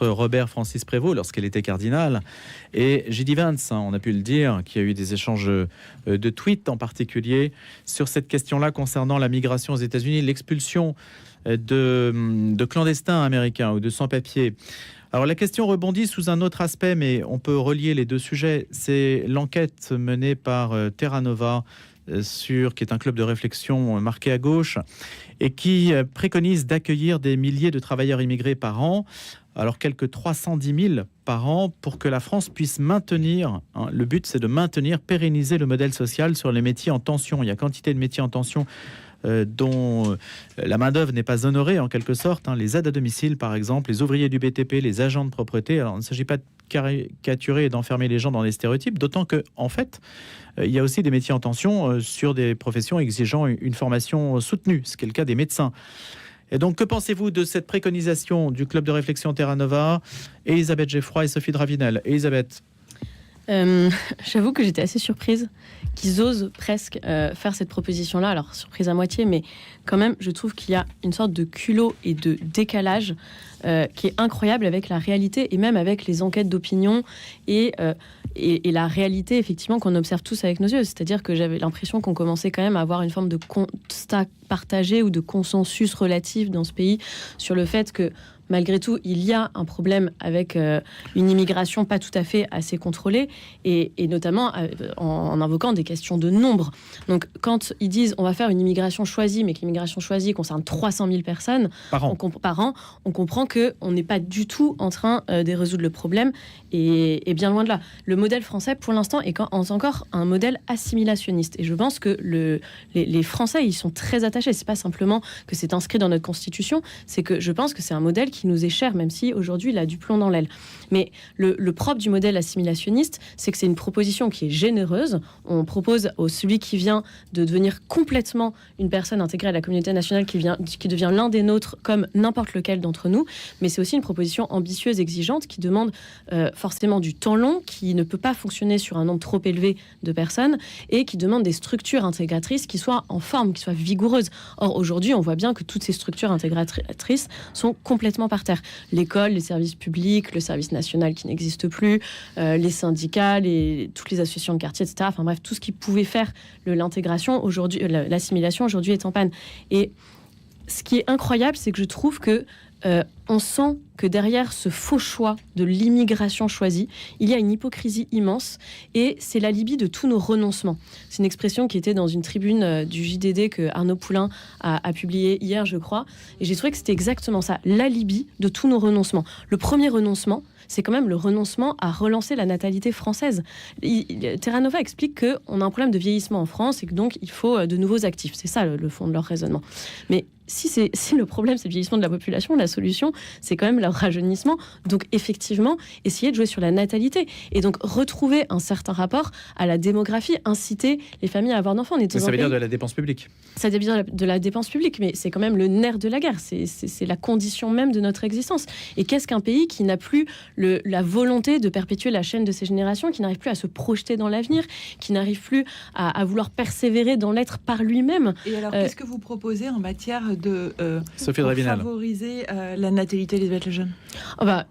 entre Robert Francis Prévost, lorsqu'elle était cardinale, et J.D. Vance, on a pu le dire, qui a eu des échanges de tweets en particulier sur cette question-là concernant la migration aux États-Unis, l'expulsion de clandestins américains ou de sans-papiers. Alors la question rebondit sous un autre aspect, mais on peut relier les deux sujets. C'est l'enquête menée par Terra Nova, qui est un club de réflexion marqué à gauche, et qui préconise d'accueillir des milliers de travailleurs immigrés par an, alors quelques 310 000 par an, pour que la France puisse maintenir, le but c'est de maintenir, pérenniser le modèle social sur les métiers en tension. Il y a quantité de métiers en tension dont la main-d'œuvre n'est pas honorée en quelque sorte, les aides à domicile par exemple, les ouvriers du BTP, les agents de propreté. Alors il ne s'agit pas de caricaturer et d'enfermer les gens dans des stéréotypes, d'autant que en fait il y a aussi des métiers en tension sur des professions exigeant une formation soutenue, ce qui est le cas des médecins. Et donc, que pensez-vous de cette préconisation du club de réflexion Terra Nova? Elisabeth Geffroy et Sophie Dravinel. Elisabeth. J'avoue que j'étais assez surprise qu'ils osent presque faire cette proposition-là. Alors, surprise à moitié, mais quand même, je trouve qu'il y a une sorte de culot et de décalage qui est incroyable avec la réalité et même avec les enquêtes d'opinion et la réalité, effectivement, qu'on observe tous avec nos yeux. C'est-à-dire que j'avais l'impression qu'on commençait quand même à avoir une forme de constat partagé ou de consensus relatif dans ce pays sur le fait que malgré tout, il y a un problème avec une immigration pas tout à fait assez contrôlée, et notamment en invoquant des questions de nombre. Donc, quand ils disent on va faire une immigration choisie, mais que l'immigration choisie concerne 300 000 personnes par an, on comprend qu'on n'est pas du tout en train de résoudre le problème, et bien loin de là. Le modèle français, pour l'instant, est encore un modèle assimilationniste. Et je pense que les Français, ils sont très attachés. C'est pas simplement que c'est inscrit dans notre Constitution, c'est que je pense que c'est un modèle qui nous est cher, même si aujourd'hui il a du plomb dans l'aile. Mais le propre du modèle assimilationniste, c'est que c'est une proposition qui est généreuse. On propose à celui qui vient de devenir complètement une personne intégrée à la communauté nationale, qui devient l'un des nôtres comme n'importe lequel d'entre nous. Mais c'est aussi une proposition ambitieuse, exigeante, qui demande forcément du temps long, qui ne peut pas fonctionner sur un nombre trop élevé de personnes, et qui demande des structures intégratrices qui soient en forme, qui soient vigoureuses. Or, aujourd'hui, on voit bien que toutes ces structures intégratrices sont complètement par terre. L'école, les services publics, le service national qui n'existe plus, les syndicats, toutes les associations de quartier, etc. Enfin bref, tout ce qui pouvait faire l'intégration, aujourd'hui, l'assimilation, aujourd'hui est en panne. Et ce qui est incroyable, c'est que je trouve que on sent que derrière ce faux choix de l'immigration choisie, il y a une hypocrisie immense, et c'est l'alibi de tous nos renoncements. C'est une expression qui était dans une tribune du JDD que Arnaud Poulain a publié hier, je crois, et j'ai trouvé que c'était exactement ça, l'alibi de tous nos renoncements. Le premier renoncement, c'est quand même le renoncement à relancer la natalité française. Terra Nova explique qu'on a un problème de vieillissement en France et que donc il faut de nouveaux actifs. C'est ça le fond de leur raisonnement. Mais si le problème c'est le vieillissement de la population, la solution c'est quand même leur rajeunissement. Donc effectivement, essayer de jouer sur la natalité et donc retrouver un certain rapport à la démographie, inciter les familles à avoir d'enfants. Mais ça veut dire de la dépense publique. Ça veut dire de la dépense publique, mais c'est quand même le nerf de la guerre. C'est la condition même de notre existence. Et qu'est-ce qu'un pays qui n'a plus la volonté de perpétuer la chaîne de ses générations, qui n'arrive plus à se projeter dans l'avenir, qui n'arrive plus à vouloir persévérer dans l'être par lui-même? Et alors, qu'est-ce que vous proposez en matière de favoriser la natalité, Elisabeth Lejeune?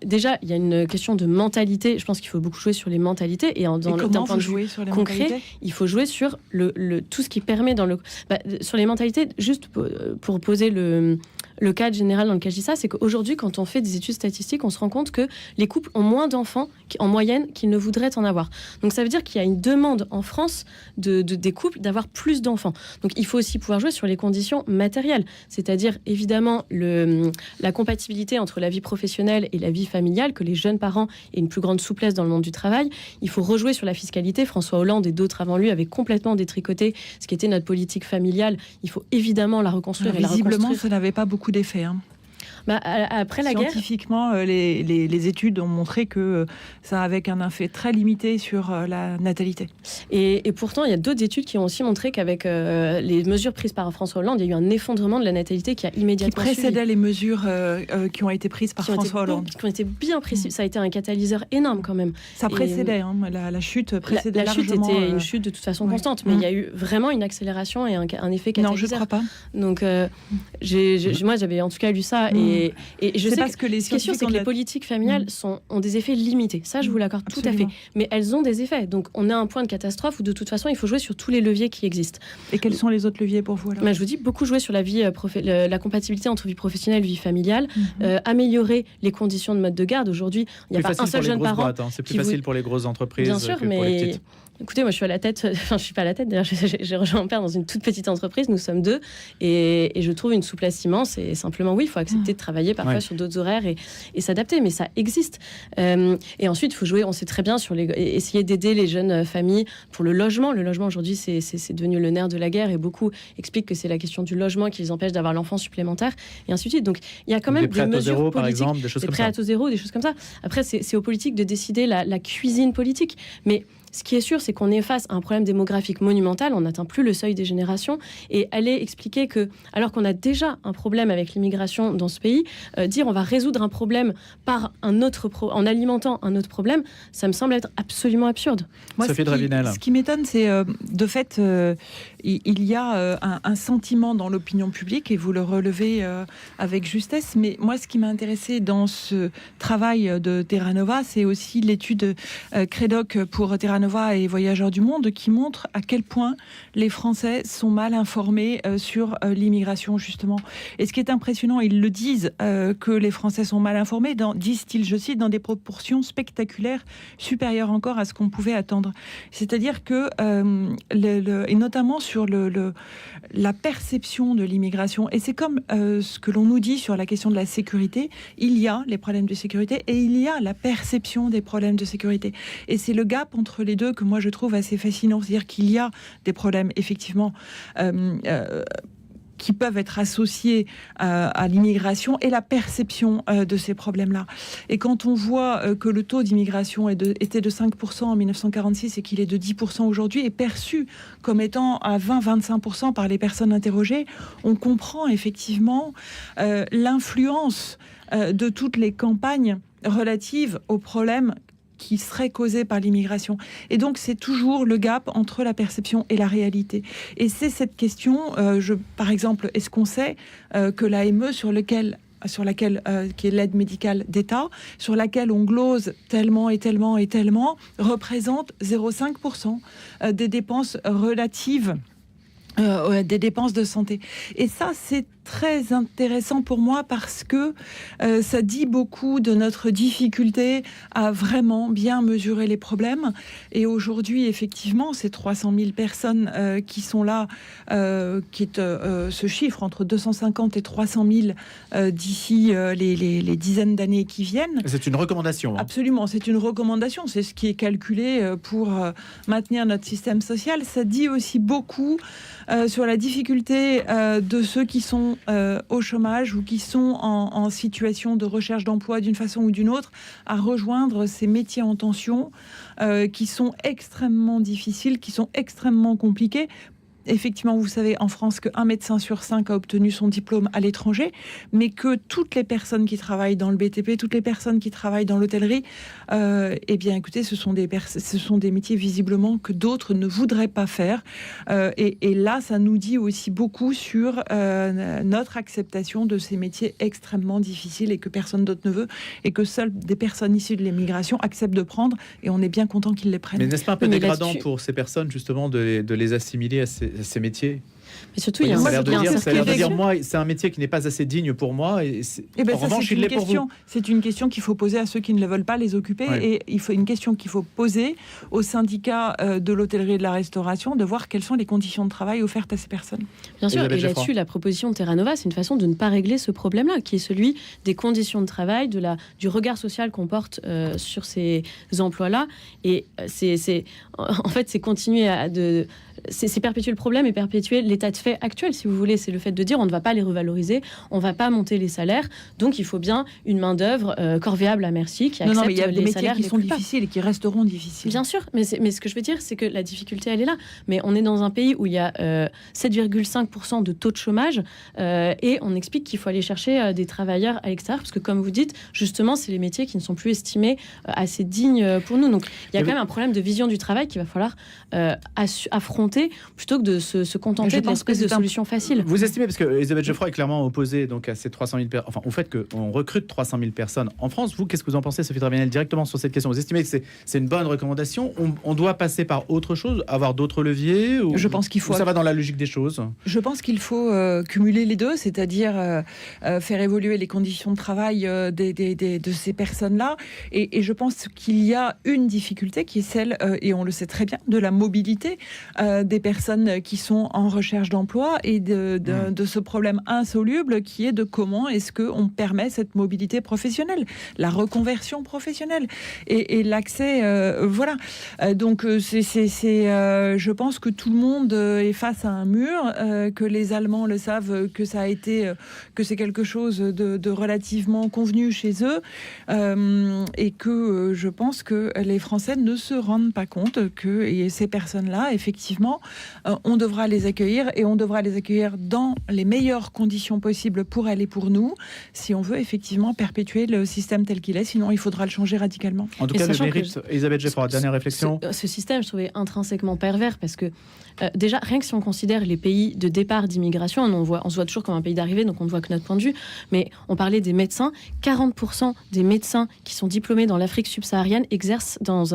Déjà, il y a une question de mentalité. Je pense qu'il faut beaucoup jouer sur les mentalités. Et d'un point de vue concret, il faut jouer sur tout ce qui permet sur les mentalités. Juste pour poser le cadre général dans lequel je dis ça, c'est qu'aujourd'hui, quand on fait des études statistiques, on se rend compte que les couples ont moins d'enfants en moyenne qu'ils ne voudraient en avoir. Donc ça veut dire qu'il y a une demande en France des couples d'avoir plus d'enfants. Donc il faut aussi pouvoir jouer sur les conditions matérielles, c'est-à-dire évidemment la compatibilité entre la vie professionnelle et la vie familiale, que les jeunes parents aient une plus grande souplesse dans le monde du travail. Il faut rejouer sur la fiscalité. François Hollande et d'autres avant lui avaient complètement détricoté ce qui était notre politique familiale. Il faut évidemment la reconstruire. Visiblement, ça n'avait pas beaucoup d'effet. Après la guerre, scientifiquement, les études ont montré que ça avait un effet très limité sur la natalité. Et pourtant, il y a d'autres études qui ont aussi montré qu'avec les mesures prises par François Hollande, il y a eu un effondrement de la natalité qui a immédiatement précédait les mesures qui ont été prises par François Hollande. Qui ont été bien prises. Ça a été un catalyseur énorme quand même. Ça précédait, la chute précédait largement. La chute était une chute de toute façon constante, mais il y a eu vraiment une accélération et un effet catalyseur. Non, je ne crois pas. Donc, moi, j'avais en tout cas lu ça, et Et je sais parce que les ce qui est sûr, c'est que les politiques familiales ont des effets limités. Ça, je vous l'accorde tout à fait. Mais elles ont des effets. Donc, on a un point de catastrophe où, de toute façon, il faut jouer sur tous les leviers qui existent. Et quels sont les autres leviers pour vous alors ? Je vous dis, beaucoup jouer sur la vie, la compatibilité entre vie professionnelle et vie familiale, améliorer les conditions de mode de garde. Aujourd'hui, il n'y a pas un seul jeune parent. C'est plus facile pour les grosses entreprises. Bien sûr, que pour les petites. Écoutez, moi je suis à la tête, enfin je suis pas à la tête d'ailleurs, j'ai rejoint mon père dans une toute petite entreprise, nous sommes 2 et je trouve une souplesse immense et simplement oui, il faut accepter de travailler parfois sur d'autres horaires et s'adapter, mais ça existe. Et ensuite, il faut jouer, on sait très bien, essayer d'aider les jeunes familles pour le logement. Le logement aujourd'hui, c'est devenu le nerf de la guerre et beaucoup expliquent que c'est la question du logement qui les empêche d'avoir l'enfant supplémentaire et ainsi de suite. Donc il y a quand même des mesures politiques, par exemple, des choses comme ça. Des prêts à taux zéro, des choses comme ça. Après, c'est aux politiques de décider la cuisine politique, mais ce qui est sûr, c'est qu'on est face à un problème démographique monumental, on n'atteint plus le seuil des générations, et aller expliquer que, alors qu'on a déjà un problème avec l'immigration dans ce pays, dire on va résoudre un problème par en alimentant un autre problème, ça me semble être absolument absurde. Moi, ce qui m'étonne, c'est de fait, il y a un sentiment dans l'opinion publique, et vous le relevez avec justesse, mais moi, ce qui m'a intéressé dans ce travail de Terra Nova, c'est aussi l'étude Credoc pour Terra Nova et Voyageurs du Monde qui montre à quel point les Français sont mal informés sur l'immigration, justement. Et ce qui est impressionnant, ils le disent, que les Français sont mal informés, disent-ils, je cite, dans des proportions spectaculaires, supérieures encore à ce qu'on pouvait attendre. C'est-à-dire que, et notamment sur la perception de l'immigration, et c'est comme ce que l'on nous dit sur la question de la sécurité, il y a les problèmes de sécurité et il y a la perception des problèmes de sécurité. Et c'est le gap entre les deux que moi je trouve assez fascinant, c'est-à-dire qu'il y a des problèmes effectivement qui peuvent être associés à l'immigration et la perception de ces problèmes-là. Et quand on voit que le taux d'immigration était de 5% en 1946 et qu'il est de 10% aujourd'hui, est perçu comme étant à 20-25% par les personnes interrogées, on comprend effectivement l'influence de toutes les campagnes relatives aux problèmes qui serait causée par l'immigration. Et donc, c'est toujours le gap entre la perception et la réalité. Et c'est cette question, par exemple, est-ce qu'on sait que l'AME, sur laquelle qui est l'aide médicale d'État, sur laquelle on glose tellement et tellement et tellement, représente 0,5% des dépenses relatives des dépenses de santé. Et ça, c'est très intéressant pour moi parce que ça dit beaucoup de notre difficulté à vraiment bien mesurer les problèmes. Et aujourd'hui, effectivement, ces 300 000 personnes qui sont là, qui est ce chiffre entre 250 et 300 000 d'ici les dizaines d'années qui viennent. C'est une recommandation. Absolument, c'est une recommandation. C'est ce qui est calculé pour maintenir notre système social. Ça dit aussi beaucoup sur la difficulté de ceux qui sont au chômage ou qui sont en situation de recherche d'emploi d'une façon ou d'une autre à rejoindre ces métiers en tension qui sont extrêmement difficiles, qui sont extrêmement compliqués. Effectivement, vous savez, en France, qu'un médecin sur 5 a obtenu son diplôme à l'étranger, mais que toutes les personnes qui travaillent dans le BTP, toutes les personnes qui travaillent dans l'hôtellerie, eh bien, écoutez, ce sont des métiers visiblement que d'autres ne voudraient pas faire. Et là, ça nous dit aussi beaucoup sur notre acceptation de ces métiers extrêmement difficiles et que personne d'autre ne veut, et que seules des personnes issues de l'immigration acceptent de prendre, et on est bien content qu'ils les prennent. Mais n'est-ce pas un peu dégradant pour ces personnes, justement, de les assimiler à ces métiers? Mais surtout, il y a ça a l'air de dire, moi, c'est un métier qui n'est pas assez digne pour moi. Et en revanche, il l'est pour vous. C'est une question qu'il faut poser à ceux qui ne le veulent pas les occuper. Ouais. Et il faut une question qu'il faut poser aux syndicats de l'hôtellerie et de la restauration, de voir quelles sont les conditions de travail offertes à ces personnes. Bien sûr, et là-dessus, la proposition de Terra Nova, c'est une façon de ne pas régler ce problème-là, qui est celui des conditions de travail, du regard social qu'on porte sur ces emplois-là. Et en fait, c'est continuer c'est perpétuer le problème et perpétuer l'état de fait actuel, si vous voulez. C'est le fait de dire on ne va pas les revaloriser, on ne va pas monter les salaires, donc il faut bien une main-d'œuvre corvéable à merci qui accepte les salaires. Non, mais il y a des métiers qui sont difficiles et qui resteront difficiles. Bien sûr, mais ce que je veux dire, c'est que la difficulté, elle est là. Mais on est dans un pays où il y a 7,5% de taux de chômage et on explique qu'il faut aller chercher des travailleurs à l'extérieur, parce que comme vous dites, justement, c'est les métiers qui ne sont plus estimés assez dignes pour nous. Donc il y a quand même un problème de vision du travail qu'il va falloir affronter plutôt que de se contenter d'être l'espèce de solution facile. Vous estimez, parce que Elisabeth Geoffroy est clairement opposée donc à ces 300 000 personnes, enfin au fait qu'on recrute 300 000 personnes en France. Vous, qu'est-ce que vous en pensez, Sophie Dravinel, directement sur cette question? Vous estimez que c'est une bonne recommandation? On doit passer par autre chose, avoir d'autres leviers, ou je pense qu'il faut. Ça va dans la logique des choses. Je pense qu'il faut cumuler les deux, c'est-à-dire faire évoluer les conditions de travail de ces personnes-là. Et je pense qu'il y a une difficulté qui est celle, et on le sait très bien, de la mobilité des personnes qui sont en recherche d'emploi et de ce problème insoluble qui est de comment est-ce qu'on permet cette mobilité professionnelle, la reconversion professionnelle et l'accès. Voilà. Donc, je pense que tout le monde est face à un mur, que les Allemands le savent, que ça a été, que c'est quelque chose de relativement convenu chez eux, et que je pense que les Français ne se rendent pas compte que ces personnes-là, effectivement, on devra les accueillir et on devra les accueillir dans les meilleures conditions possibles pour elles et pour nous, si on veut effectivement perpétuer le système tel qu'il est, sinon il faudra le changer radicalement. En tout cas, le mérite, Elisabeth Geoffroy, dernière réflexion. Ce système, je trouvais intrinsèquement pervers parce que déjà, rien que si on considère les pays de départ d'immigration, on se voit toujours comme un pays d'arrivée, donc on ne voit que notre point de vue, mais on parlait des médecins, 40% des médecins qui sont diplômés dans l'Afrique subsaharienne exercent dans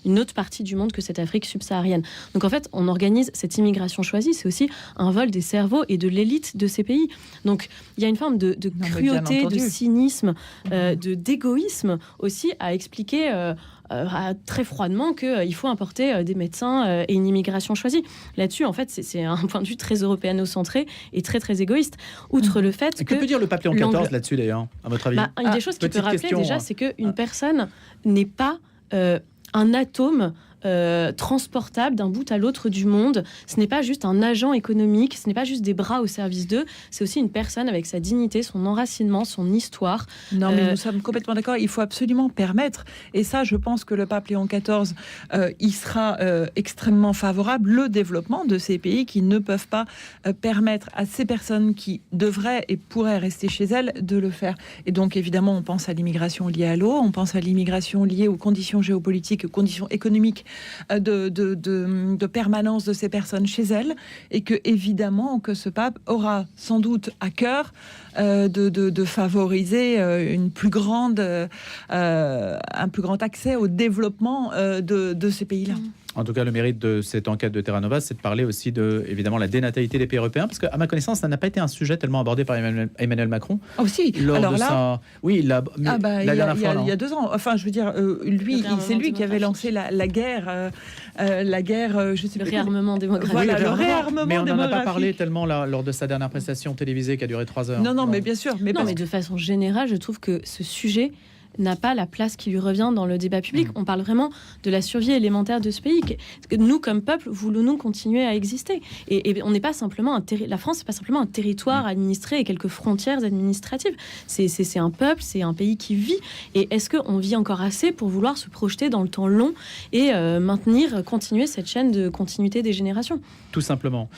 une autre partie du monde que cette Afrique subsaharienne. Donc en fait, on organise cette immigration choisie, c'est aussi un vol des cerveaux et de l'élite de ces pays. Donc il y a une forme de cruauté, de cynisme, d'égoïsme aussi à expliquer très froidement qu'il faut importer des médecins et une immigration choisie. Là-dessus, en fait, c'est un point de vue très européano-centré et très, très égoïste. Outre le fait que... Que peut dire le pape Léon XIV là-dessus, d'ailleurs, à votre avis? Une des choses qu'il peut rappeler, déjà, c'est qu'une personne n'est pas un atome transportable d'un bout à l'autre du monde. Ce n'est pas juste un agent économique, ce n'est pas juste des bras au service d'eux, c'est aussi une personne avec sa dignité, son enracinement, son histoire. Non, mais nous sommes complètement d'accord, il faut absolument permettre, et ça je pense que le pape Léon XIV il sera extrêmement favorable, le développement de ces pays qui ne peuvent pas permettre à ces personnes qui devraient et pourraient rester chez elles de le faire. Et donc évidemment on pense à l'immigration liée à l'eau, on pense à l'immigration liée aux conditions géopolitiques, aux conditions économiques de permanence de ces personnes chez elles, et que évidemment que ce pape aura sans doute à cœur de favoriser un plus grand accès au développement de ces pays-là. En tout cas, le mérite de cette enquête de Terra Nova, c'est de parler aussi de, évidemment, la dénatalité des pays européens, parce qu'à ma connaissance, ça n'a pas été un sujet tellement abordé par Emmanuel Macron. Oh si, alors là... Oui, la dernière fois, il y a 2 ans. Enfin, je veux dire, c'est lui qui avait lancé la guerre, je sais le réarmement démographique. Voilà, le réarmement mais on n'en a pas démographique. parlé tellement lors de sa dernière prestation télévisée qui a duré 3 heures. Non, mais bien sûr. Mais de façon générale, je trouve que ce sujet n'a pas la place qui lui revient dans le débat public. On parle vraiment de la survie élémentaire de ce pays. Nous, comme peuple, voulons-nous continuer à exister? Et on n'est pas simplement la France, c'est pas simplement un territoire administré et quelques frontières administratives. C'est un peuple, c'est un pays qui vit. Et est-ce qu'on vit encore assez pour vouloir se projeter dans le temps long et continuer cette chaîne de continuité des générations? Tout simplement.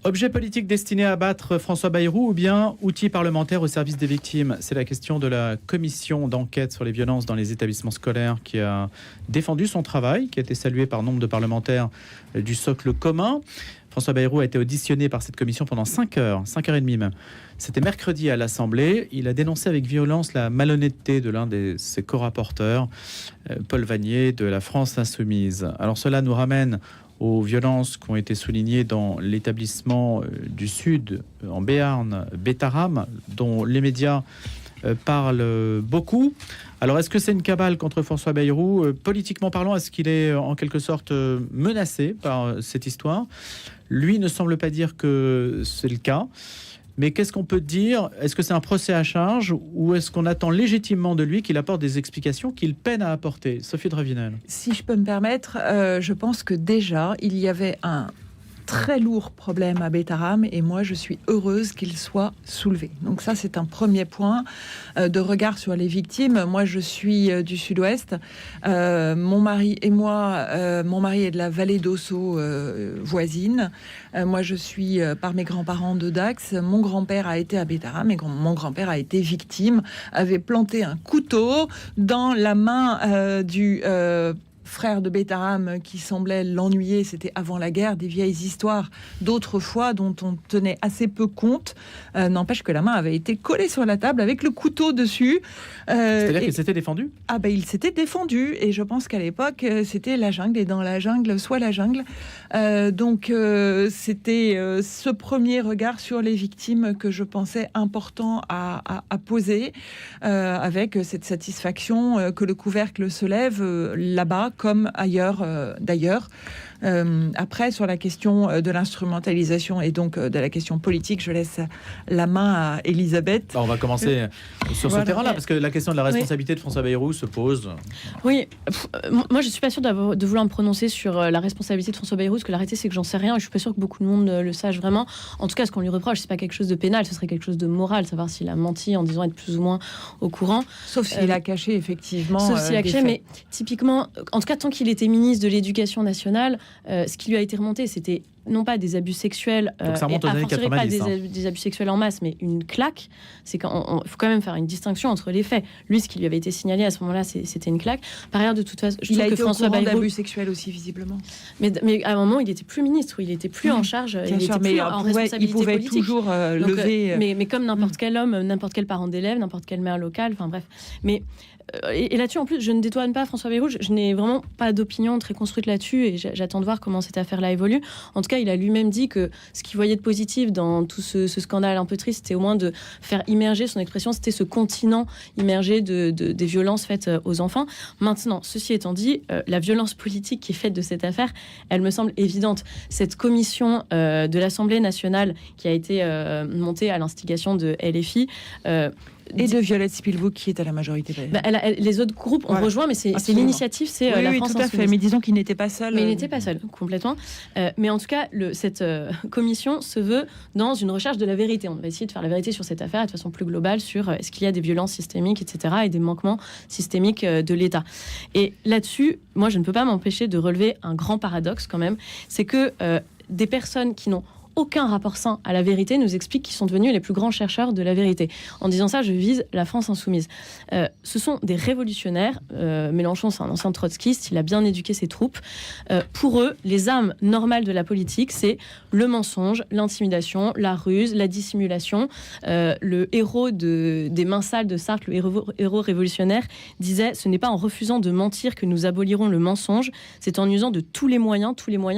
Objet politique destiné à abattre François Bayrou ou bien outil parlementaire au service des victimes? C'est la question de la commission d'enquête sur les violences dans les établissements scolaires qui a défendu son travail, qui a été salué par nombre de parlementaires du socle commun. François Bayrou a été auditionné par cette commission pendant 5 heures et demie même. C'était mercredi à l'Assemblée. Il a dénoncé avec violence la malhonnêteté de l'un de ses co-rapporteurs, Paul Vanier, de la France Insoumise. Alors cela nous ramène aux violences qui ont été soulignées dans l'établissement du Sud, en Béarn, Bétharram, dont les médias parlent beaucoup. Alors, est-ce que c'est une cabale contre François Bayrou? Politiquement parlant, est-ce qu'il est en quelque sorte menacé par cette histoire? Lui ne semble pas dire que c'est le cas. Mais qu'est-ce qu'on peut dire? Est-ce que c'est un procès à charge ou est-ce qu'on attend légitimement de lui qu'il apporte des explications qu'il peine à apporter? Sophie Dravinel. Si je peux me permettre, je pense que déjà, il y avait un très lourd problème à Bétharram et moi je suis heureuse qu'il soit soulevé. Donc ça c'est un premier point de regard sur les victimes. Moi je suis du Sud-Ouest, mon mari et moi, mon mari est de la vallée d'Ossau voisine, moi je suis par mes grands-parents de Dax, mon grand-père a été à Bétharram et mon grand-père a été victime, avait planté un couteau dans la main du frère de Bétarame qui semblait l'ennuyer, c'était avant la guerre, des vieilles histoires d'autrefois dont on tenait assez peu compte. N'empêche que la main avait été collée sur la table avec le couteau dessus. C'est-à-dire qu'il s'était défendu ? Ah ben il s'était défendu, et je pense qu'à l'époque c'était la jungle, et dans la jungle soit la jungle. Donc c'était ce premier regard sur les victimes que je pensais important à poser, avec cette satisfaction que le couvercle se lève là-bas comme ailleurs d'ailleurs. Après, sur la question de l'instrumentalisation et donc de la question politique, je laisse la main à Elisabeth. On va commencer sur ce terrain-là, parce que la question de la responsabilité de François Bayrou se pose. Oui, moi je suis pas sûre de vouloir me prononcer sur la responsabilité de François Bayrou, parce que la réalité c'est que j'en sais rien, et je suis pas sûre que beaucoup de monde le sache vraiment. En tout cas, ce qu'on lui reproche, c'est pas quelque chose de pénal, ce serait quelque chose de moral, savoir s'il a menti en disant être plus ou moins au courant. Sauf s'il a caché, effectivement. Sauf s'il a caché, mais typiquement, en tout cas, tant qu'il était ministre de l'Éducation nationale, ce qui lui a été remonté, c'était non pas des abus sexuels, donc ça remonte aux années 90, pas des abus sexuels en masse, mais une claque. C'est quand il faut quand même faire une distinction entre les faits. Lui, ce qui lui avait été signalé à ce moment-là, c'était une claque. Par ailleurs, de toute façon, je trouve que François Bayrou, d'abus sexuels aussi, visiblement. Mais à un moment, il était plus ministre, il était plus en charge, il était plus en responsabilité il pouvait politique. Toujours lever. Mais comme n'importe quel homme, n'importe quel parent d'élève, n'importe quel maire local, enfin bref. Mais et là-dessus, en plus, je ne détourne pas François Bayrou, je n'ai vraiment pas d'opinion très construite là-dessus, et j'attends de voir comment cette affaire-là évolue. En tout cas, il a lui-même dit que ce qu'il voyait de positif dans tout ce scandale un peu triste, c'était au moins de faire immerger, son expression, c'était ce continent immergé des violences faites aux enfants. Maintenant, ceci étant dit, la violence politique qui est faite de cette affaire, elle me semble évidente. Cette commission de l'Assemblée nationale qui a été montée à l'instigation de LFI, et de Violette Spilbook qui est à la majorité. Les autres groupes ont rejoint, mais c'est l'initiative, c'est la France tout à Insoumise. fait. Mais disons qu'il n'était pas seul. Mais il n'était pas seul, complètement. Mais en tout cas, cette commission se veut dans une recherche de la vérité. On va essayer de faire la vérité sur cette affaire de façon plus globale sur est-ce qu'il y a des violences systémiques, etc., et des manquements systémiques de l'État. Et là-dessus, moi, je ne peux pas m'empêcher de relever un grand paradoxe quand même, c'est que des personnes qui n'ont aucun rapport sain à la vérité nous expliquent qu'ils sont devenus les plus grands chercheurs de la vérité. En disant ça, je vise la France insoumise. Ce sont des révolutionnaires. Mélenchon, c'est un ancien trotskiste, il a bien éduqué ses troupes. Pour eux, les armes normales de la politique, c'est le mensonge, l'intimidation, la ruse, la dissimulation. Le héros des mains sales de Sartre, le héros révolutionnaire, disait « Ce n'est pas en refusant de mentir que nous abolirons le mensonge, c'est en usant de tous les moyens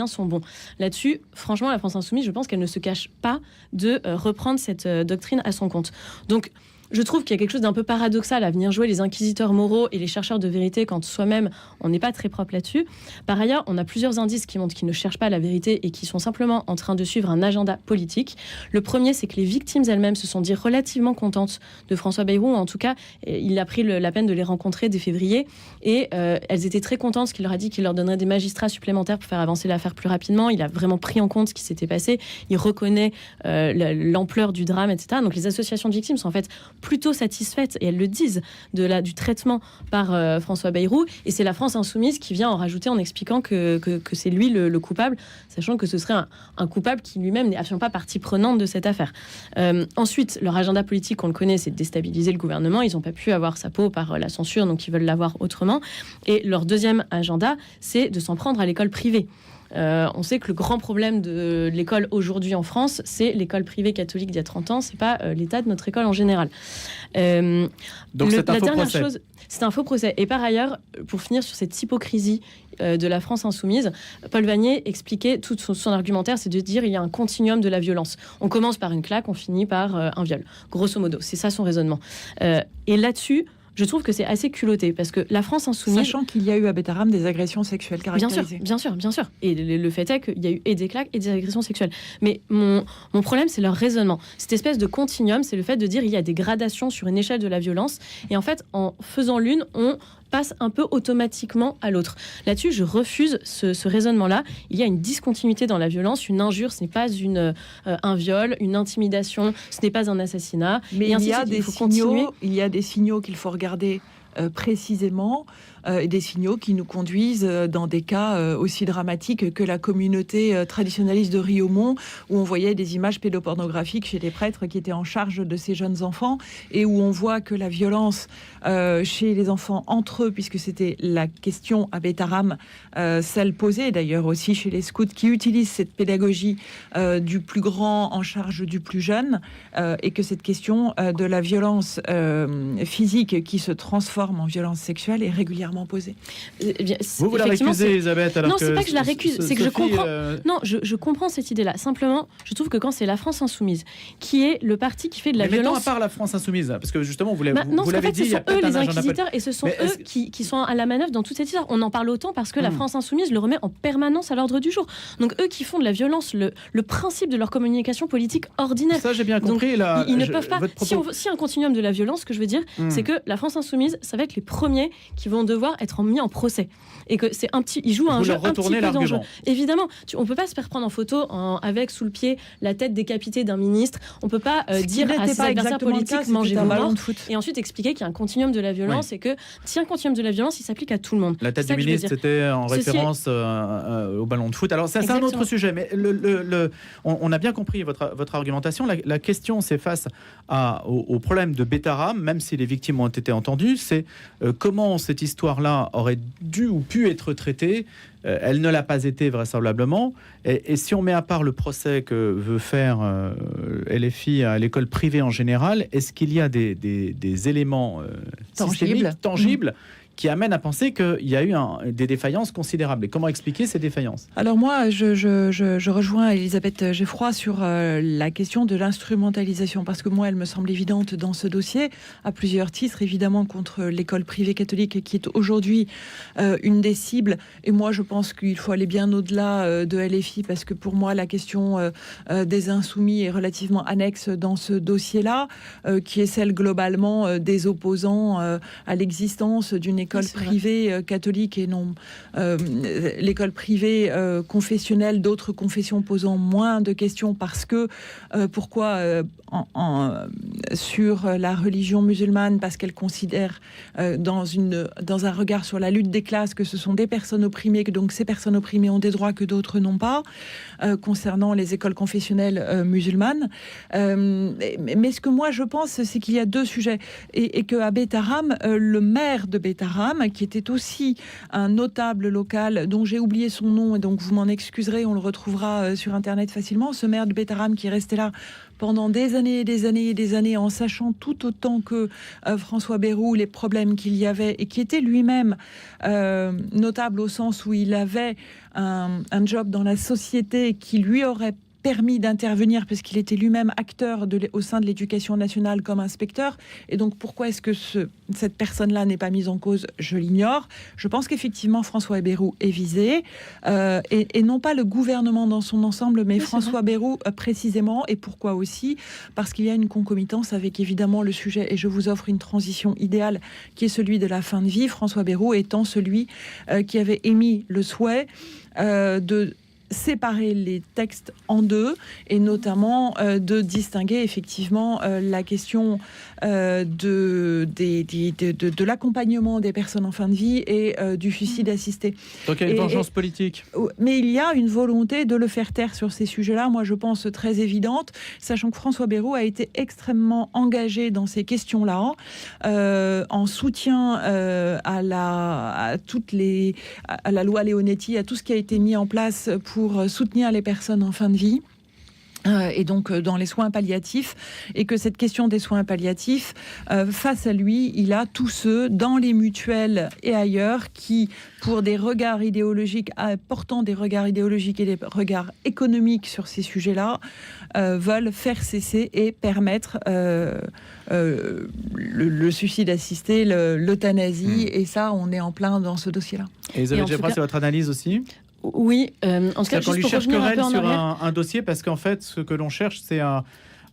sont bons. » Là-dessus, franchement, la France insoumise, je pense qu'elle ne se cache pas de reprendre cette doctrine à son compte. Donc, je trouve qu'il y a quelque chose d'un peu paradoxal à venir jouer les inquisiteurs moraux et les chercheurs de vérité quand soi-même, on n'est pas très propre là-dessus. Par ailleurs, on a plusieurs indices qui montrent qu'ils ne cherchent pas la vérité et qui sont simplement en train de suivre un agenda politique. Le premier, c'est que les victimes elles-mêmes se sont dit relativement contentes de François Bayrou. En tout cas, il a pris la peine de les rencontrer dès février. Et elles étaient très contentes, qu'il leur a dit qu'il leur donnerait des magistrats supplémentaires pour faire avancer l'affaire plus rapidement. Il a vraiment pris en compte ce qui s'était passé. Il reconnaît l'ampleur du drame, etc. Donc les associations de victimes sont en fait plutôt satisfaites, et elles le disent, du traitement par François Bayrou, et c'est la France insoumise qui vient en rajouter en expliquant que c'est lui le coupable, sachant que ce serait un coupable qui lui-même n'est absolument pas partie prenante de cette affaire. Ensuite, leur agenda politique, on le connaît, c'est de déstabiliser le gouvernement. Ils n'ont pas pu avoir sa peau par la censure, donc ils veulent l'avoir autrement. Et leur deuxième agenda, c'est de s'en prendre à l'école privée. On sait que le grand problème de l'école aujourd'hui en France, c'est l'école privée catholique d'il y a 30 ans, c'est pas l'état de notre école en général. Donc c'est un faux procès. C'est un faux procès. Et par ailleurs, pour finir sur cette hypocrisie de la France insoumise, Paul Vanier expliquait tout son argumentaire, c'est de dire il y a un continuum de la violence. On commence par une claque, on finit par un viol. Grosso modo, c'est ça son raisonnement. Et là-dessus, je trouve que c'est assez culotté, parce que la France insoumise... Sachant qu'il y a eu à Bétarame des agressions sexuelles caractérisées. Bien sûr. Et le fait est qu'il y a eu et des claques et des agressions sexuelles. Mais mon problème, c'est leur raisonnement. Cette espèce de continuum, c'est le fait de dire il y a des gradations sur une échelle de la violence. Et en fait, en faisant l'une, on passe un peu automatiquement à l'autre. Là-dessus, je refuse ce raisonnement-là. Il y a une discontinuité dans la violence. Une injure, ce n'est pas un viol. Une intimidation, ce n'est pas un assassinat. Mais il y a des signaux qu'il faut regarder précisément, et des signaux qui nous conduisent dans des cas aussi dramatiques que la communauté traditionnaliste de Riomont, où on voyait des images pédopornographiques chez les prêtres qui étaient en charge de ces jeunes enfants, et où on voit que la violence chez les enfants entre eux, puisque c'était la question à Bétarame, celle posée d'ailleurs aussi chez les scouts, qui utilisent cette pédagogie du plus grand en charge du plus jeune, et que cette question de la violence physique qui se transforme en violence sexuelle est régulièrement posée. Vous la récusez, Elisabeth, alors non, que c'est pas que je la récuse, c'est que je comprends. euh, Non, je comprends cette idée-là. Simplement, je trouve que quand c'est la France Insoumise, qui est le parti qui fait de la mais mettons violence... à part la France Insoumise, parce que justement, vous l'avez dit, ce il y a sont eux peut-être les un agenda inquisiteurs et ce sont eux qui sont à la manœuvre dans toute cette histoire. On en parle autant parce que la France Insoumise le remet en permanence à l'ordre du jour. Donc eux qui font de la violence le principe de leur communication politique ordinaire. Ça, j'ai bien compris. Donc, là, ils ne peuvent pas... Si un continuum de la violence, ce que je veux dire, c'est que la France Insoumise, ça va être les premiers qui vont devoir être mis en procès. Et que c'est ils jouent à un jeu un petit peu dangereux. Évidemment, on peut pas se faire prendre en photo avec sous le pied la tête décapitée d'un ministre. On peut pas dire à ses adversaires politiques mangez-vous mort et ensuite expliquer qu'il y a un continuum de la violence et que si un continuum de la violence, il s'applique à tout le monde. La tête du ministre, c'était en référence au ballon de foot. Alors c'est un autre sujet, mais on a bien compris votre argumentation. La question, c'est face au problème de Bétarame, même si les victimes ont été entendues, c'est comment cette histoire-là aurait dû ou pu être traitée. Elle ne l'a pas été vraisemblablement. Et si on met à part le procès que veut faire LFI à l'école privée en général, est-ce qu'il y a des éléments tangibles qui amène à penser qu'il y a eu des défaillances considérables? Et comment expliquer ces défaillances? Alors moi, je rejoins Elisabeth Geffroy sur la question de l'instrumentalisation, parce que moi, elle me semble évidente dans ce dossier, à plusieurs titres, évidemment, contre l'école privée catholique, qui est aujourd'hui une des cibles. Et moi, je pense qu'il faut aller bien au-delà de LFI, parce que pour moi, la question des insoumis est relativement annexe dans ce dossier-là, qui est celle globalement des opposants à l'existence d'une école privée catholique et non l'école privée confessionnelle, d'autres confessions posant moins de questions parce que pourquoi sur la religion musulmane, parce qu'elle considère dans un regard sur la lutte des classes que ce sont des personnes opprimées, que donc ces personnes opprimées ont des droits que d'autres n'ont pas, concernant les écoles confessionnelles musulmanes. Mais ce que moi je pense, c'est qu'il y a deux sujets et qu'à Bétarame, le maire de Bétarame, qui était aussi un notable local dont j'ai oublié son nom et donc vous m'en excuserez, on le retrouvera sur internet facilement, ce maire de Bétarame qui est resté là pendant des années et des années et des années en sachant tout autant que François Bayrou les problèmes qu'il y avait et qui était lui-même notable au sens où il avait un job dans la société qui lui aurait permis d'intervenir parce qu'il était lui-même acteur au sein de l'éducation nationale comme inspecteur. Et donc, pourquoi est-ce que cette personne-là n'est pas mise en cause? Je l'ignore. Je pense qu'effectivement, François Bayrou est visé, et non pas le gouvernement dans son ensemble, mais François Bayrou précisément. Et pourquoi aussi? Parce qu'il y a une concomitance avec évidemment le sujet, et je vous offre une transition idéale, qui est celui de la fin de vie. François Bayrou étant celui qui avait émis le souhait de séparer les textes en deux et notamment de distinguer effectivement la question de l'accompagnement des personnes en fin de vie et du suicide assisté. Donc il y a une vengeance politique. Mais il y a une volonté de le faire taire sur ces sujets-là, moi je pense très évidente, sachant que François Bayrou a été extrêmement engagé dans ces questions-là, en soutien à la loi Leonetti, à tout ce qui a été mis en place pour soutenir les personnes en fin de vie. Et donc dans les soins palliatifs, et que cette question des soins palliatifs, face à lui, il a tous ceux dans les mutuelles et ailleurs qui, pour des regards idéologiques, portant des regards idéologiques et des regards économiques sur ces sujets-là, veulent faire cesser et permettre le suicide assisté, l'euthanasie, et ça, on est en plein dans ce dossier-là. Et Elisabeth Geffroy, c'est votre analyse aussi? Oui, en tout cas, juste pour revenir un peu en sur arrière. un dossier, parce qu'en fait, ce que l'on cherche, c'est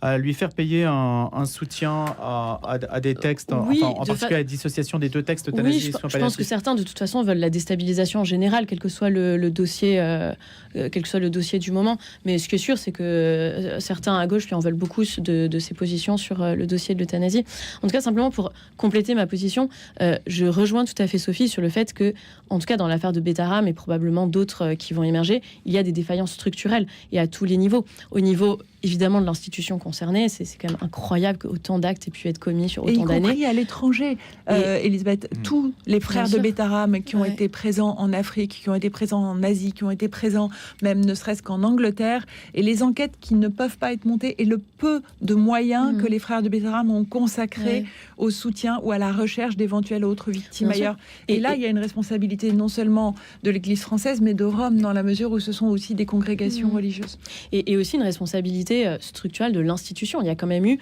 à lui faire payer un soutien à des textes, Oui, en particulier à la dissociation des deux textes, euthanasie Oui, et soins je pense que palliatifs. certains, de toute façon, veulent la déstabilisation en général, quel que soit le dossier, quel que soit le dossier du moment. Mais ce qui est sûr, c'est que certains à gauche lui en veulent beaucoup de ses positions sur le dossier de l'euthanasie. En tout cas, simplement pour compléter ma position, je rejoins tout à fait Sophie sur le fait que, en tout cas, dans l'affaire de Betaram et probablement d'autres qui vont émerger, il y a des défaillances structurelles et à tous les niveaux. Au niveau évidemment de l'institution concernée, c'est quand même incroyable qu'autant d'actes aient pu être commis sur autant d'années. Y compris à l'étranger, Elisabeth, tous les frères de Betaram qui ont été présents en Afrique, qui ont été présents en Asie, qui ont été présents même ne serait-ce qu'en Angleterre, et les enquêtes qui ne peuvent pas être montées, et le peu de moyens que les frères de Betaram ont consacrés au soutien ou à la recherche d'éventuelles autres victimes ailleurs. Et là, il y a une responsabilité non seulement de l'Église française, mais de Rome, dans la mesure où ce sont aussi des congrégations religieuses. Et aussi une responsabilité structurelle de l'institution. Il y a quand même eu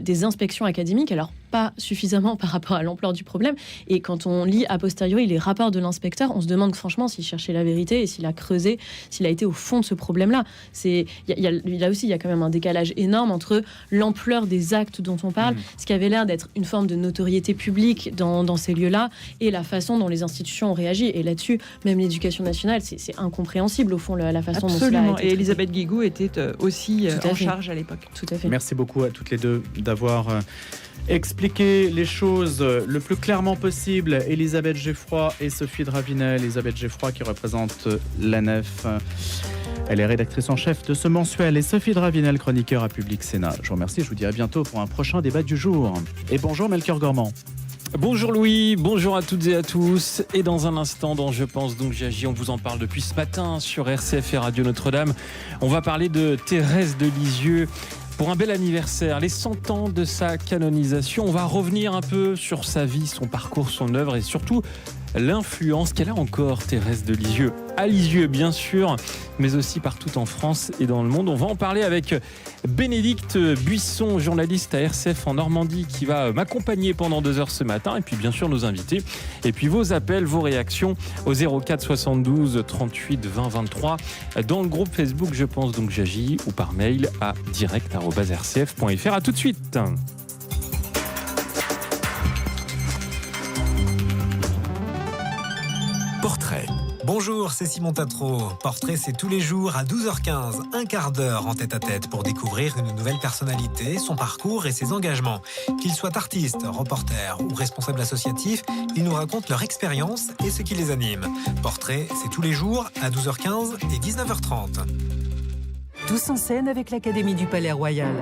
des inspections académiques, alors pas suffisamment par rapport à l'ampleur du problème. Et quand on lit a posteriori les rapports de l'inspecteur, on se demande franchement s'il cherchait la vérité et s'il a creusé, s'il a été au fond de ce problème-là. Là aussi, il y a quand même un décalage énorme entre l'ampleur des actes dont on parle, ce qui avait l'air d'être une forme de notoriété publique dans ces lieux-là, et la façon dont les institutions ont réagi. Et là-dessus, même l'éducation nationale, c'est incompréhensible au fond la façon dont cela a été traité. Et Elisabeth Guigou était aussi en charge à l'époque. Tout à fait. Merci beaucoup à toutes les deux d'avoir expliqué les choses le plus clairement possible. Elisabeth Geffroy et Sophie Dravinel. Elisabeth Geffroy qui représente l'ANEF. Elle est rédactrice en chef de ce mensuel, et Sophie Dravinel, chroniqueur à Public Sénat. Je vous remercie, je vous dis à bientôt pour un prochain débat du jour. Et bonjour Melchior Gormand. Bonjour Louis, bonjour à toutes et à tous. Et dans un instant, dans Je pense donc j'agis, on vous en parle depuis ce matin sur RCF et Radio Notre-Dame. On va parler de Thérèse de Lisieux pour un bel anniversaire, les 100 ans de sa canonisation. On va revenir un peu sur sa vie, son parcours, son œuvre et surtout l'influence qu'elle a encore, Thérèse de Lisieux. À Lisieux, bien sûr, mais aussi partout en France et dans le monde. On va en parler avec Bénédicte Buisson, journaliste à RCF en Normandie, qui va m'accompagner pendant 2 heures ce matin. Et puis, bien sûr, nos invités. Et puis, vos appels, vos réactions au 04 72 38 20 23 dans le groupe Facebook Je pense donc j'agis ou par mail à direct@rcf.fr. À tout de suite. Portrait. Bonjour, c'est Simon Tatro. Portrait, c'est tous les jours à 12h15, un quart d'heure en tête-à-tête pour découvrir une nouvelle personnalité, son parcours et ses engagements. Qu'ils soient artistes, reporters ou responsables associatifs, ils nous racontent leur expérience et ce qui les anime. Portrait, c'est tous les jours à 12h15 et 19h30. Tous en scène avec l'Académie du Palais Royal.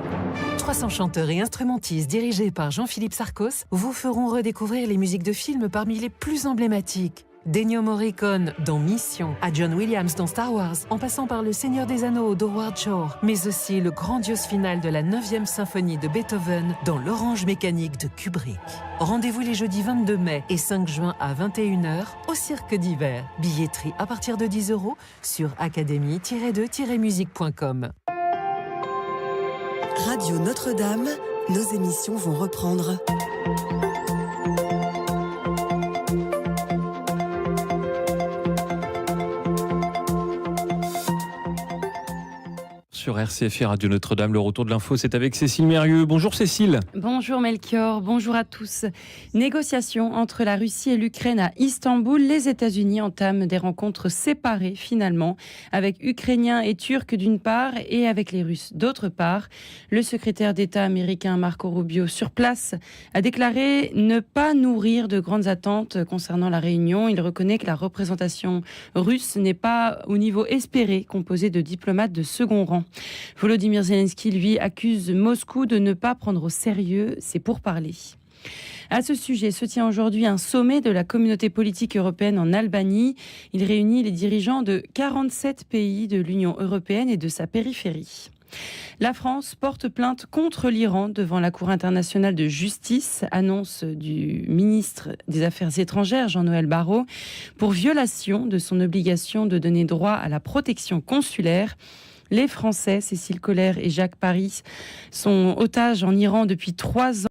300 chanteurs et instrumentistes dirigés par Jean-Philippe Sarcos vous feront redécouvrir les musiques de films parmi les plus emblématiques. d'Ennio Morricone dans Mission, à John Williams dans Star Wars, en passant par Le Seigneur des Anneaux d'Howard Shore, mais aussi le grandiose final de la 9e symphonie de Beethoven dans L'Orange mécanique de Kubrick. Rendez-vous les jeudis 22 mai et 5 juin à 21h au Cirque d'Hiver. Billetterie à partir de 10 € sur académie-2-musique.com. Radio Notre-Dame, nos émissions vont reprendre. Sur RCF et Radio Notre-Dame, le retour de l'info, c'est avec Cécile Mérieux. Bonjour Cécile. Bonjour Melchior, bonjour à tous. Négociations entre la Russie et l'Ukraine à Istanbul. Les États-Unis entament des rencontres séparées finalement, avec Ukrainiens et Turcs d'une part et avec les Russes d'autre part. Le secrétaire d'État américain Marco Rubio sur place a déclaré ne pas nourrir de grandes attentes concernant la réunion. Il reconnaît que la représentation russe n'est pas au niveau espéré, composée de diplomates de second rang. Volodymyr Zelensky, lui, accuse Moscou de ne pas prendre au sérieux ses pourparlers. À ce sujet, se tient aujourd'hui un sommet de la communauté politique européenne en Albanie. Il réunit les dirigeants de 47 pays de l'Union européenne et de sa périphérie. La France porte plainte contre l'Iran devant la Cour internationale de justice, annonce du ministre des Affaires étrangères Jean-Noël Barrot, pour violation de son obligation de donner droit à la protection consulaire. Les Français, Cécile Collère et Jacques Paris, sont otages en Iran depuis 3 ans.